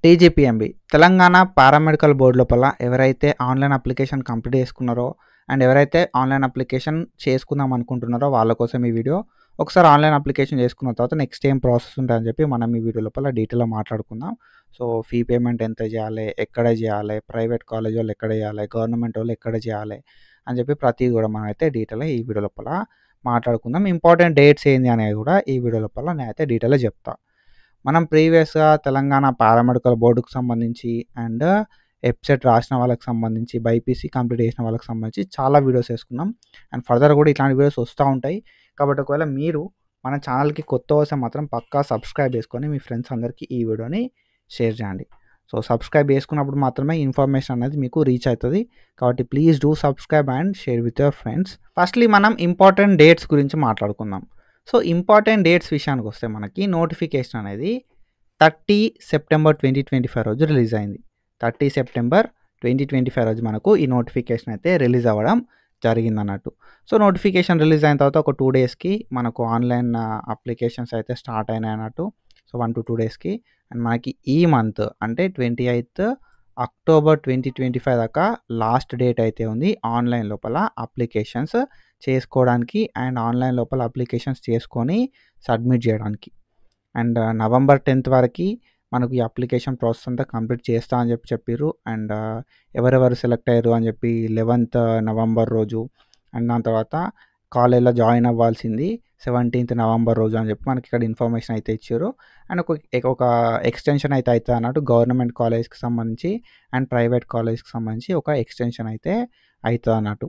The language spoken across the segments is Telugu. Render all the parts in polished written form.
టీజీపీఎంబీ తెలంగాణ పారామెడికల్ బోర్డు లోపల ఎవరైతే ఆన్లైన్ అప్లికేషన్ కంప్లీట్ చేసుకున్నారో అండ్ ఎవరైతే ఆన్లైన్ అప్లికేషన్ చేసుకుందాం అనుకుంటున్నారో వాళ్ళ కోసం ఈ వీడియో. ఒకసారి ఆన్లైన్ అప్లికేషన్ చేసుకున్న తర్వాత నెక్స్ట్ ఏం ప్రాసెస్ ఉంటుందని చెప్పి మనం ఈ వీడియో లోపల డీటెయిల్గా మాట్లాడుకుందాం. సో ఫీ పేమెంట్ ఎంత చేయాలి, ఎక్కడ చేయాలి, ప్రైవేట్ కాలేజ్ వాళ్ళు ఎక్కడ చేయాలి, గవర్నమెంట్ వాళ్ళు ఎక్కడ చేయాలి అని చెప్పి ప్రతిదీ కూడా మనం అయితే డీటెయిల్గా ఈ వీడియో లోపల మాట్లాడుకుందాం. ఇంపార్టెంట్ డేట్స్ ఏంది అనేది కూడా ఈ వీడియో లోపల నేనైతే డీటెయిల్గా చెప్తాను. మనం ప్రీవియస్‌గా తెలంగాణ పారామెడికల్ బోర్డుకు సంబంధించి అండ్ ఎబ్సెట్ రాసిన వాళ్ళకి సంబంధించి, బైపీసీ కంప్లీట్ చేసిన వాళ్ళకి సంబంధించి చాలా వీడియోస్ చేసుకున్నాం. అండ్ ఫర్దర్ కూడా ఇట్లాంటి వీడియోస్ వస్తూ ఉంటాయి. కాబట్టి ఒకవేళ మీరు మన ఛానల్‌కి కొత్త వస్తే మాత్రం పక్కా సబ్స్క్రైబ్ చేసుకొని మీ ఫ్రెండ్స్ అందరికీ ఈ వీడియోని షేర్ చేయండి. సో సబ్స్క్రైబ్ చేసుకున్నప్పుడు మాత్రమే ఇన్ఫర్మేషన్ అనేది మీకు రీచ్ అవుతుంది. కాబట్టి please do subscribe and share with your friends. Firstly మనం ఇంపార్టెంట్ డేట్స్ గురించి మాట్లాడుకుందాం. సో ఇంపార్టెంట్ డేట్స్ విషయానికి వస్తే మనకి నోటిఫికేషన్ అనేది 30 సెప్టెంబర్ 2025 రోజు రిలీజ్ అయింది. 30 సెప్టెంబర్ 2025 రోజు మనకు ఈ నోటిఫికేషన్ అయితే రిలీజ్ అవ్వడం జరిగిందన్నట్టు. సో నోటిఫికేషన్ రిలీజ్ అయిన తర్వాత ఒక 2 డేస్‌కి మనకు ఆన్లైన్ అప్లికేషన్స్ అయితే స్టార్ట్ అయినాయి అన్నట్టు. సో 1 to 2 డేస్‌కి అండ్ మనకి ఈ మంత్ అంటే 28th అక్టోబర్ 2025 దాకా లాస్ట్ డేట్ అయితే ఉంది ఆన్లైన్ లోపల అప్లికేషన్స్ చేసుకోవడానికి అండ్ ఆన్లైన్ లోపల అప్లికేషన్స్ చేసుకొని సబ్మిట్ చేయడానికి. అండ్ నవంబర్ 10th వరకు మనకు ఈ అప్లికేషన్ ప్రాసెస్ అంతా కంప్లీట్ చేస్తా అని చెప్పిర్రు. అండ్ ఎవరెవరు సెలెక్ట్ అయ్యారు అని చెప్పి 11th నవంబర్ రోజు అండ్ దాని తర్వాత కాలేజ్లో జాయిన్ అవ్వాల్సింది 17th నవంబర్ రోజు అని చెప్పి మనకి ఇక్కడ ఇన్ఫర్మేషన్ అయితే ఇచ్చారు. అండ్ ఒక ఎక్స్టెన్షన్ అయితే అవుతుంది అన్నట్టు గవర్నమెంట్ కాలేజ్కి సంబంధించి అండ్ ప్రైవేట్ కాలేజ్కి సంబంధించి ఒక ఎక్స్టెన్షన్ అయితే అవుతుంది అన్నట్టు.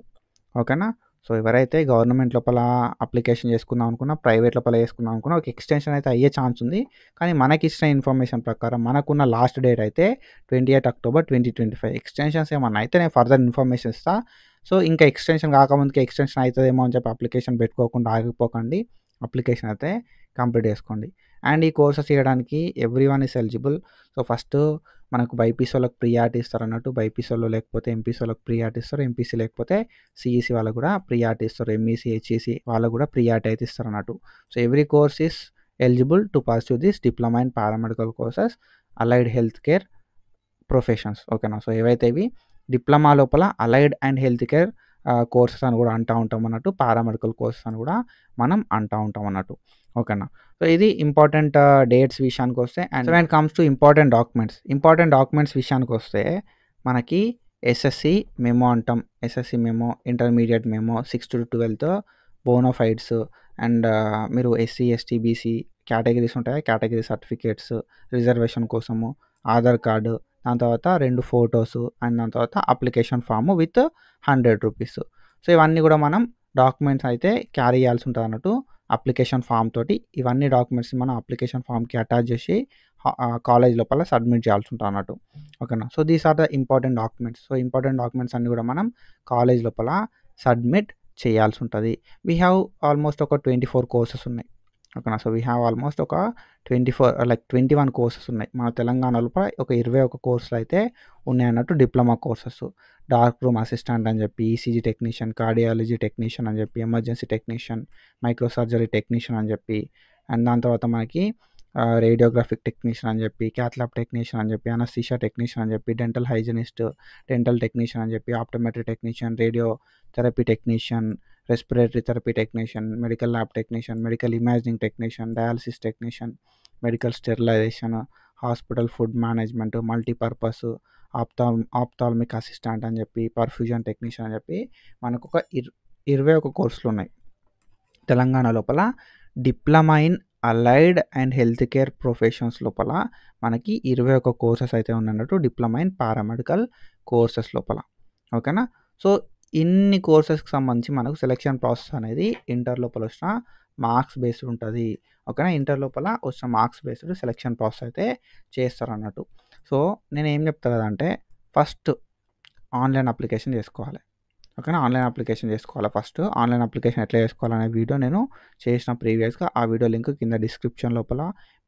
ఓకేనా. సో ఎవరైతే గవర్నమెంట్ లోపల అప్లికేషన్ చేసుకుందాం అనుకున్నా, ప్రైవేట్ లోపల చేసుకుందాం అనుకున్నా ఒక ఎక్స్టెన్షన్ అయితే అయ్యే ఛాన్స్ ఉంది. కానీ మనకి ఇచ్చిన ఇన్ఫర్మేషన్ ప్రకారం మనకున్న లాస్ట్ డేట్ అయితే 28 అక్టోబర్ 2025. ఎక్స్టెన్షన్స్ ఏమన్నా అయితే నేను ఫర్దర్ ఇన్ఫర్మేషన్ ఇస్తా. సో ఇంకా ఎక్స్టెన్షన్ కాకముందుకే ఎక్స్టెన్షన్ అవుతుందేమో అని చెప్పి అప్లికేషన్ పెట్టుకోకుండా ఆగిపోకండి. అప్లికేషన్ అయితే కంప్లీట్ చేసుకోండి. అండ్ ఈ కోర్సెస్ చేయడానికి everyone is eligible. So first మనకు బైపీసీ వాళ్ళకి ప్రియారిటీ ఇస్తారు అన్నట్టు. బైపీసీ వాళ్ళు లేకపోతే ఎంపీసీ వాళ్ళకి ప్రియారిటీ ఇస్తారు. ఎంపీసీ లేకపోతే సిఈసీ వాళ్ళకు కూడా ప్రియారిటీ ఇస్తారు. ఎంఈసీ, హెచ్ఈసీ వాళ్ళకు కూడా ప్రియారిటీ అయితే ఇస్తారు అన్నట్టు. So every course is eligible to pursue this diploma in paramedical courses allied health care professions. ఓకేనా. సో ఏవైతే ఇవి డిప్లొమా లోపల allied and health care courses అని కూడా అంటూ ఉంటాం అన్నట్టు. పారామెడికల్ కోర్సెస్ అని కూడా మనం అంటూ ఉంటాం అన్నట్టు. ఓకేనా. సో ఇది ఇంపార్టెంట్ డేట్స్ విషయానికి వస్తే. And when comes to important documents విషయానికి వస్తే మనకి ఎస్ఎస్సి మెమో అంటాం. SSC memo, intermediate memo, 6th to 12th bona fides and మీరు ఎస్సీ, ఎస్టీ, బీసీ కేటగిరీస్ ఉంటాయి. కేటగిరీ సర్టిఫికేట్స్, రిజర్వేషన్ కోసము ఆధార్ కార్డు, దాని తర్వాత 2 ఫొటోస్ అండ్ దాని తర్వాత application form with 100 rupees. So ఇవన్నీ కూడా మనం డాక్యుమెంట్స్ అయితే క్యారీ చేయాల్సి ఉంటుంది అన్నట్టు అప్లికేషన్ ఫామ్ తోటి. ఇవన్నీ డాక్యుమెంట్స్ మనం అప్లికేషన్ ఫామ్కి అటాచ్ చేసి కాలేజ్ లోపల సబ్మిట్ చేయాల్సి ఉంటుంది అన్నట్టు. ఓకేనా. So these are the important documents. So important documents అన్నీ కూడా మనం కాలేజ్ లోపల సబ్మిట్ చేయాల్సి ఉంటుంది. వీ హ్యావ్ ఆల్మోస్ట్ ఒక 24 కోర్సెస్ ఉన్నాయి. ఓకేనా. సో వీ హ్యావ్ ఆల్మోస్ట్ ఒక 21 కోర్సెస్ ఉన్నాయి. మన తెలంగాణ లోపల ఒక 21 కోర్సులు అయితే ఉన్నాయి అన్నట్టు diploma courses. Dark room assistant అని చెప్పి, ఈసీజీ టెక్నీషియన్, కార్డియాలజీ టెక్నీషియన్ అని చెప్పి, emergency technician, micro surgery technician అని చెప్పి అండ్ దాని తర్వాత మనకి రేడియోగ్రాఫిక్ టెక్నీషియన్ అని చెప్పి, క్యాథ్లాబ్ టెక్నీషియన్ అని చెప్పి, అనస్థీషియా టెక్నీషియన్ అని చెప్పి, డెంటల్ హైజినిస్ట్, డెంటల్ టెక్నీషియన్ అని చెప్పి, optometry technician, radio therapy technician, respiratory therapy technician, medical lab technician, medical imaging technician, dialysis technician, medical sterilisation, hospital food management, multipurpose, ophthalmic assistant అని చెప్పి, పర్ఫ్యూజన్ టెక్నీషియన్ అని చెప్పి మనకు ఒక 21 కోర్సులు ఉన్నాయి తెలంగాణ లోపల. Diploma in allied and health care professions లోపల మనకి 21 కోర్సెస్ అయితే ఉన్నట్టు డిప్లొమా ఇన్ పారామెడికల్ కోర్సెస్ లోపల. ఓకేనా. సో ఇన్ని కోర్సెస్కి సంబంధించి మనకు సెలెక్షన్ ప్రాసెస్ అనేది ఇంటర్ లోపల వచ్చిన మార్క్స్ బేస్డ్ ఉంటుంది. ఓకేనా. ఇంటర్ లోపల వచ్చిన మార్క్స్ బేస్డ్ సెలెక్షన్ ప్రాసెస్ అయితే చేస్తారు అన్నట్టు. సో నేను ఏం చెప్తా కదంటే ఫస్ట్ ఆన్లైన్ అప్లికేషన్ చేసుకోవాలి. ఓకేనా. ఆన్లైన్ అప్లికేషన్ చేసుకోవాలి. ఫస్ట్ ఆన్లైన్ అప్లికేషన్ ఎట్లా చేసుకోవాలనే వీడియో నేను చేసిన ప్రీవియస్గా. ఆ వీడియో లింక్ కింద డిస్క్రిప్షన్ లోపల,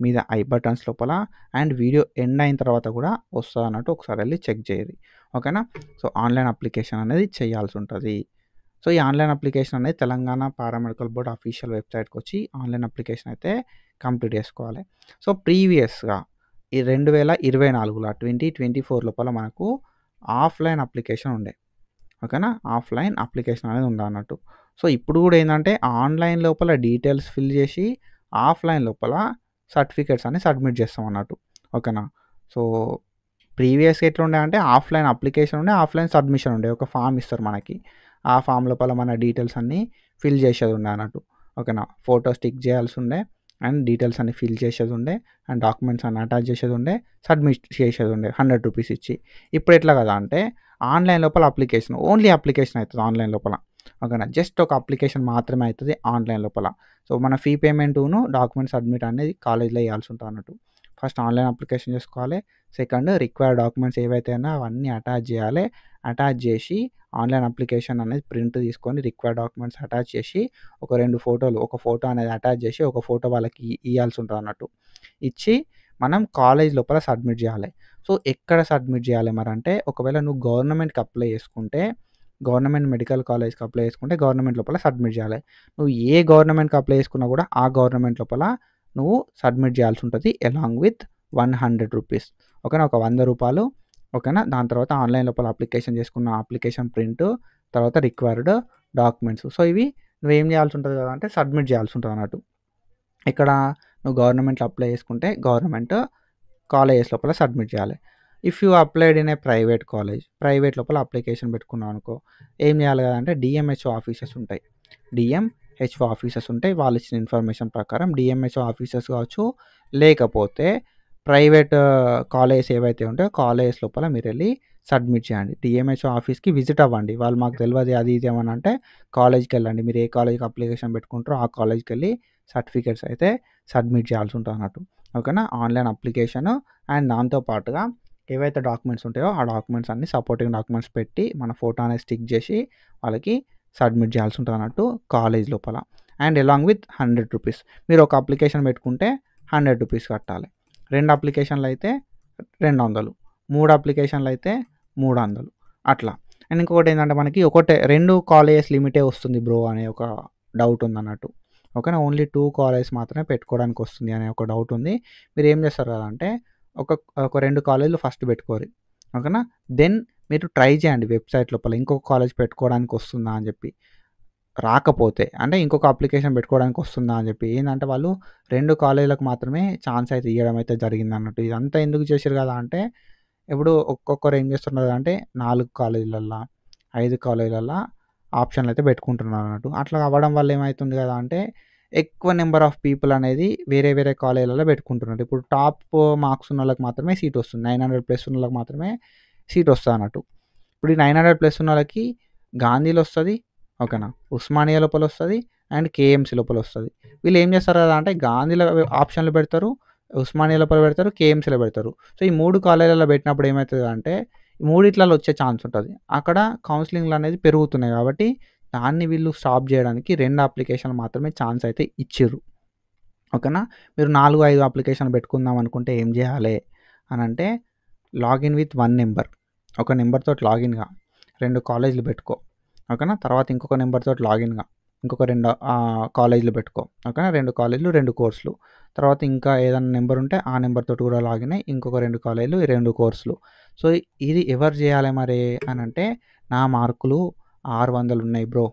మీద ఐ బటన్స్ లోపల అండ్ వీడియో ఎండ్ అయిన తర్వాత కూడా వస్తుంది అన్నట్టు. ఒకసారి వెళ్ళి చెక్ చేయండి. ఓకేనా. సో ఆన్లైన్ అప్లికేషన్ అనేది చేయాల్సి ఉంటుంది. సో ఈ ఆన్లైన్ అప్లికేషన్ అనేది తెలంగాణ పారామెడికల్ బోర్డ్ అఫీషియల్ వెబ్సైట్కి వచ్చి ఆన్లైన్ అప్లికేషన్ అయితే కంప్లీట్ చేసుకోవాలి. సో ప్రీవియస్గా ఈ 2024లో 2024 లోపల మనకు ఆఫ్‌లైన్ అప్లికేషన్ ఉండే. ఓకేనా? ఆఫ్‌లైన్ అప్లికేషన్ అనేది ఉందన్నట్టు. సో, ఇప్పుడు గూడా ఏందంటే ఆన్‌లైన్ లోపల డీటెయిల్స్ ఫిల్ జేసి, ఆఫ్‌లైన్ లోపల సర్టిఫికేట్స్ అన్ని సబ్మిట్ చేస్తామన్నట్టు. ఓకేనా? సో, ప్రీవియస్‌గా ఎట్లుండే అంటే ఆఫ్‌లైన్ అప్లికేషన్ ఉండే, ఆఫ్‌లైన్ సబ్మిషన్ ఉండే. ఒక ఫార్మ్ ఇస్తారు మనకి. ఆ ఫార్మ్ లోపల మన డీటెయిల్స్ అన్నీ ఫిల్ చేసేదుండే అన్నట్టు. ఓకేనా? ఫోటో స్టిక్ చేయాల్సుండే అండ్ డీటెయిల్స్ అన్నీ ఫిల్ చేసేదుండే అండ్ డాక్యుమెంట్స్ అన్నీ అటాచ్ చేసేదుండే, సబ్మిట్ చేసేదుండే రూ. 100 ఇచ్చి. ఇప్పుడు ఎట్లా కదా అంటే ఆన్‌లైన్ లోపల అప్లికేషన్, ఓన్లీ అప్లికేషన్ అయితది ఆన్‌లైన్ లోపల. ఓకేనా? జస్ట్ ఒక అప్లికేషన్ మాత్రమే అయితది ఆన్‌లైన్ లోపల. సో, మన ఫీ పేమెంటును డాక్యుమెంట్ సబ్మిట్ అనేది కాలేజ్‌లో చేయాల్సి ఉంటదన్నట్టు. ఫస్ట్ ఆన్‌లైన్ అప్లికేషన్ చేసుకోవాలి. సెకండ్ రిక్వైర్డ్ డాక్యుమెంట్స్ ఏవైతే ఉన్నాయో అవన్నీ అటాచ్ చేయాలి. అటాచ్ చేసి ఆన్‌లైన్ అప్లికేషన్ అనేది ప్రింట్ తీసుకొని రిక్వైర్డ్ డాక్యుమెంట్స్ అటాచ్ చేసి ఒక 2 ఫోటోలు, ఒక ఫోటో అనేది అటాచ్ చేసి ఒక ఫోటో వాళ్ళకి ఇయ్యాల్సి ఉంటదన్నట్టు. ఇచ్చి మనం కాలేజ్ లోపల సబ్మిట్ చేయాలి. సో, ఎక్కడ సబ్మిట్ చేయాలి మరంటే ఒకవేళ నువ్వు గవర్నమెంట్‌కి అప్లై చేసుకుంటే, గవర్నమెంట్ మెడికల్ కాలేజ్‌కి అప్లై చేసుకుంటే గవర్నమెంట్ లోపల సబ్మిట్ చేయాలి. నువ్వు ఏ గవర్నమెంట్‌కి అప్లై చేసుకున్నా కూడా ఆ గవర్నమెంట్ లోపల నువ్వు సబ్మిట్ చేయాల్సి ఉంటది. అలాంగ్ విత్ రూ. 100 ఓకేనా? ఒక రూ. 100 ఓకేనా? దాని తర్వాత ఆన్‌లైన్ లోపల అప్లికేషన్ చేసుకున్న అప్లికేషన్ ప్రింటు, తర్వాత రిక్వైర్డ్ డాక్యుమెంట్స్. సో, ఇవి నువ్వేం చేయాల్సి ఉంటది కదా అంటే సబ్మిట్ చేయాల్సి ఉంటదన్నట్టు. ఇక్కడ నువ్వు గవర్నమెంట్‌లో అప్లై చేసుకుంటే గవర్నమెంట్ కాలేజెస్ లోపల సబ్మిట్ చేయాలి. If you applied in a private college, private లోపల అప్లికేషన్ పెట్టుకున్నావనుకో, ఏం చేయాలి కదంటే డీఎంహెచ్ఓ ఆఫీసెస్ ఉంటాయి. డీఎంహెచ్ఓ ఆఫీసెస్ ఉంటాయి. వాళ్ళు ఇచ్చిన ఇన్ఫర్మేషన్ ప్రకారం డీఎంహెచ్ఓ ఆఫీసెస్ కావచ్చు, లేకపోతే ప్రైవేట్ కాలేజెస్ ఏవైతే ఉంటాయో కాలేజెస్ లోపల మీరెళ్లి సబ్మిట్ చేయండి. డీఎంహెచ్ఓ ఆఫీస్‌కి విజిట్ అవ్వండి. వాళ్ళు మాకు తెలవది అది ఇది ఏమన్నా అంటే కాలేజ్‌కెళ్ళండి. మీరు ఏ కాలేజ్‌కి అప్లికేషన్ పెట్టుకుంటారో ఆ కాలేజ్‌కెళ్ళి సర్టిఫికేట్స్ అయితే సబ్మిట్ చేయాల్సి ఉంటదన్నట్టు. ఓకేనా? ఆన్‌లైన్ అప్లికేషను అండ్ దాంతో పాటుగా ఏవైతే డాక్యుమెంట్స్ ఉంటాయో ఆ డాక్యుమెంట్స్ అన్నీ సపోర్టింగ్ డాక్యుమెంట్స్ పెట్టి మన ఫోటో అనేది స్టిక్ చేసి వాళ్ళకి సబ్మిట్ చేయాల్సి ఉంటదన్నట్టు కాలేజ్ లోపల. అండ్ అలాంగ్ విత్ రూ. 100. మీరు ఒక అప్లికేషన్ పెట్టుకుంటే రూ. 100 కట్టాలి. 2 అప్లికేషన్‌లయితే 200, 3 అప్లికేషన్‌లయితే 300 అట్లా. అండ్ ఇంకొకటేంటంటే మనకి 2 కాలేజెస్ లిమిటే వస్తుంది బ్రో అనే ఒక డౌట్ ఉందన్నట్టు. ఓకేనా? ఓన్లీ 2 కాలేజెస్ మాత్రమే పెట్టుకోవడానికి వస్తుంది అనే ఒక డౌట్ ఉంది. మీరేం చేస్తారు కదా అంటే ఒక ఒక 2 కాలేజ్‌లు ఫస్ట్ పెట్టుకోరి. ఓకేనా? దెన్ మీరు ట్రై చేయండి వెబ్‌సైట్ లోపల ఇంకొక కాలేజ్ పెట్టుకోవడానికి వస్తుందా అని చెప్పి. రాకపోతే అంటే ఇంకొక అప్లికేషన్ పెట్టుకోవడానికి వస్తుందా అని చెప్పి. ఏందంటే వాళ్ళు 2 కాలేజీలకు మాత్రమే ఛాన్స్ అయితే ఇయ్యడం అయితే జరిగిందన్నట్టు. ఇదంతా ఎందుకు చేసిర్రు కదా అంటే ఇప్పుడు ఒక్కొక్కరు ఏం చేస్తున్నారు అంటే 4 కాలేజీలల్లా, 5 కాలేజీలల్లా ఆప్షన్‌లయితే పెట్టుకుంటున్నారన్నట్టు. అట్లా అవ్వడం వల్ల ఏమైతుంది కదా అంటే ఎక్కువ నంబర్ ఆఫ్ పీపుల్ అనేది వేరే వేరే కాలేజీలలో పెట్టుకుంటున్నారు. ఇప్పుడు టాప్ మార్క్స్ ఉన్నోళ్ళకి మాత్రమే సీట్ వస్తుంది. 900 ప్లస్ ఉన్నోళ్ళకి మాత్రమే సీట్ వస్తదన్నట్టు. ఇప్పుడు ఈ 900 ప్లస్ ఉన్నోళ్ళకి గాంధీలో వస్తది. ఓకేనా? ఉస్మానియా లోపలొస్తది అండ్ కేఎంసీ లోపలొస్తది. వీళ్ళు ఏం చేస్తారు కదా అంటే గాంధీలో ఆప్షన్‌లు పెడతారు. ఉస్మానియా లోపల పెడతారు. కేఎంసీలో పెడతారు. సో, ఈ 3 కాలేజీలలో పెట్టినప్పుడు ఏమైతదంటే మూడిట్లలో వచ్చే ఛాన్స్ ఉంటది. అక్కడ కౌన్సెలింగ్‌లనేది పెరుగుతున్నాయి కాబట్టి దాన్ని వీళ్ళు స్టాప్ జేయడానికి 2 అప్లికేషన్‌లు మాత్రమే ఛాన్స్ అయితే ఇచ్చిర్రు. ఓకేనా? మీరు 4, 5 అప్లికేషన్‌లు పెట్టుకుందాం అనుకుంటే ఏం జేయాలే అనంటే లాగిన్ విత్ 1 నంబర్. ఒక నంబర్‌తోటి లాగిన్‌గా 2 కాలేజ్‌లు పెట్టుకో. ఓకేనా? తర్వాత ఇంకొక నంబర్‌తోటి లాగిన్‌గా ఇంకొక 2 కాలేజ్‌లు పెట్టుకో. ఓకేనా? 2 కాలేజ్‌లు, 2 కోర్సులు. తర్వాత ఇంకా ఏదన్నా నంబర్ ఉంటే ఆ నంబర్‌తోటి కూడా లాగిన్ అయ్యి ఇంకొక 2 కాలేజ్‌లు, 2 కోర్సులు. సో, ఇది ఎవరు జేయాలి మరి అనంటే నా మార్కులు 600 ఉన్నాయి బ్రో.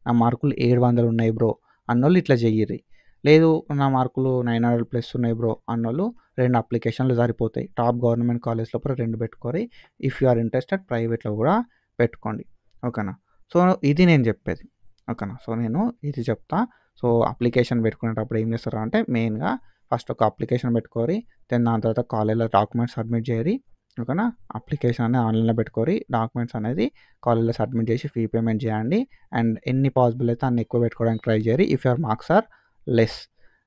నా మార్కులు 700 ఉన్నాయి బ్రో అన్నోళ్ళు ఇట్లా చెయ్యిర్రి. లేదు నా మార్కులు 900 ప్లస్ ఉన్నాయి బ్రో అన్నోళ్ళు 2 అప్లికేషన్‌లు సరిపోతాయి. టాప్ గవర్నమెంట్ కాలేజ్ లోపల 2 పెట్టుకోరి. ఇఫ్ యూ ఆర్ ఇంట్రెస్టెడ్ ప్రైవేట్‌లో కూడా పెట్టుకోండి. ఓకేనా? సో, ఇది నేను చెప్పేది. ఓకేనా? సో, నేను ఇది చెప్తా. సో, అప్లికేషన్ పెట్టుకునేటప్పుడు ఏం చేస్తారు అంటే మెయిన్‌గా ఫస్ట్ ఒక అప్లికేషన్ పెట్టుకోరి. దెన్ దాని తర్వాత కాలేజ్‌లో డాక్యుమెంట్స్ సబ్మిట్ చేయరి. ఓకేనా? అప్లికేషన్ అనేది ఆన్‌లైన్‌లో పెట్టుకోరి. డాక్యుమెంట్స్ అనేది కాలేజ్‌లో సబ్మిట్ చేసి ఫీ పేమెంట్ చేయండి. అండ్ ఎన్ని పాసిబుల్ అయితే అన్ని ఎక్కువ పెట్టుకోవడానికి ట్రై చేయరి. If your marks are less.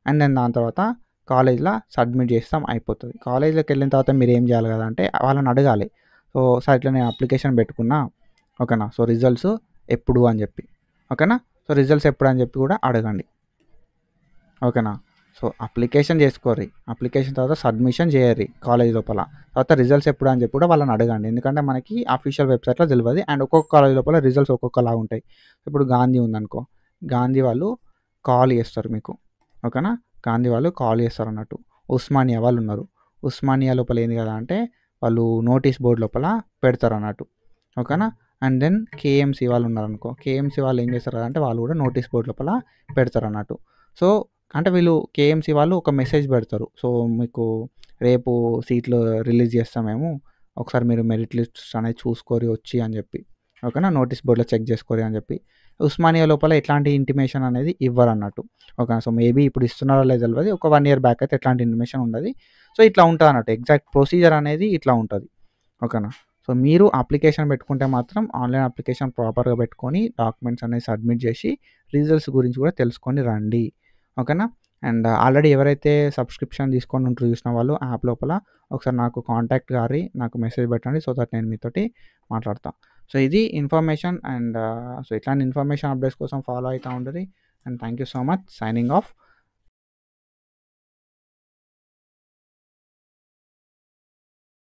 And then దాని తర్వాత కాలేజ్‌లో సబ్మిట్ చేస్తాం అయిపోతది. కాలేజ్‌లోకెళ్ళిన తర్వాత మీరేం చేయాలి కదా అంటే వాళ్ళని అడగాలి. సో, సార్ ఇట్లా నేను అప్లికేషన్ పెట్టుకున్నా. ఓకేనా? సో, రిజల్ట్స్ ఎప్పుడు అని చెప్పి. ఓకేనా? సో, రిజల్ట్స్ ఎప్పుడు అని చెప్పి కూడా అడగండి. ఓకేనా? సో, అప్లికేషన్ చేసుకోర్రి. అప్లికేషన్ తర్వాత సబ్మిషన్ చేయర్రి కాలేజ్ లోపల. తర్వాత రిజల్ట్స్ ఎప్పుడు అని చెప్పి కూడా వాళ్ళని అడగండి. ఎందుకంటే మనకి అఫీషియల్ వెబ్‌సైట్‌లో తెలవది. అండ్ ఒక్కొక్క కాలేజ్ లోపల రిజల్ట్స్ ఒక్కొక్కలాగా ఉంటాయి. ఇప్పుడు గాంధీ ఉందనుకో, గాంధీ వాళ్ళు కాల్ చేస్తారు మీకు. ఓకేనా? గాంధీ వాళ్ళు కాల్ చేస్తారన్నట్టు. ఉస్మానియా వాళ్ళున్నారు. ఉస్మానియా లోపల ఏంది కదా అంటే వాళ్ళు నోటీస్ బోర్డ్ లోపల పెడతారన్నట్టు. ఓకేనా? అండ్ దెన్ కేఎంసీ వాళ్ళు ఉన్నారనుకో, కేఎంసీ వాళ్ళు ఏం చేస్తారు అంటే వాళ్ళు కూడా నోటీస్ బోర్డ్ లోపల పెడతారన్నట్టు. సో, అంటే వీళ్ళు కేఎంసీ వాళ్ళు ఒక మెసేజ్ పెడతారు. సో, మీకు రేపు సీట్లు రిలీజ్ చేస్తాం మేము. ఒకసారి మీరు మెరిట్ లిస్ట్స్ అనేది చూసుకోరి వచ్చి అని చెప్పి. ఓకేనా? నోటీస్ బోర్డ్‌లో చెక్ చేసుకోరి అని చెప్పి. ఉస్మానియా లోపల ఎట్లాంటి ఇంటిమేషన్ అనేది ఇవ్వరన్నట్టు. ఓకేనా? సో, మేబీ ఇప్పుడు ఇస్తున్నారో లేదో తెలవది. ఒక 1 ఇయర్ బ్యాక్ అయితే ఎట్లాంటి ఇంటిమేషన్ ఉండది. సో, ఇట్లా ఉంటదన్నట్టు. ఎగ్జాక్ట్ ప్రొసీజర్ అనేది ఇట్లా ఉంటది. ఓకేనా? సో, మీరు అప్లికేషన్ పెట్టుకుంటే మాత్రం ఆన్‌లైన్ అప్లికేషన్ ప్రాపర్‌గా పెట్టుకొని డాక్యుమెంట్స్ అనేవి సబ్మిట్ చేసి రిజల్ట్స్ గురించి కూడా తెలుసుకొని రండి. ఓకేనా? అండ్ ఆల్రెడీ ఎవరైతే సబ్స్క్రిప్షన్ తీసుకొని ఉంటారో చూసిన వాళ్ళు యాప్ లోపల ఒకసారి నాకు కాంటాక్ట్ గారి నాకు మెసేజ్ పెట్టండి. సో దట్ నేను మీతోటి మాట్లాడతా. సో, ఇది ఇన్ఫర్మేషన్ అండ్ సో, ఇట్లాంటి ఇన్ఫర్మేషన్ అప్డేట్స్ కోసం ఫాలో అయితా ఉండండి. And thank you so much. Signing off.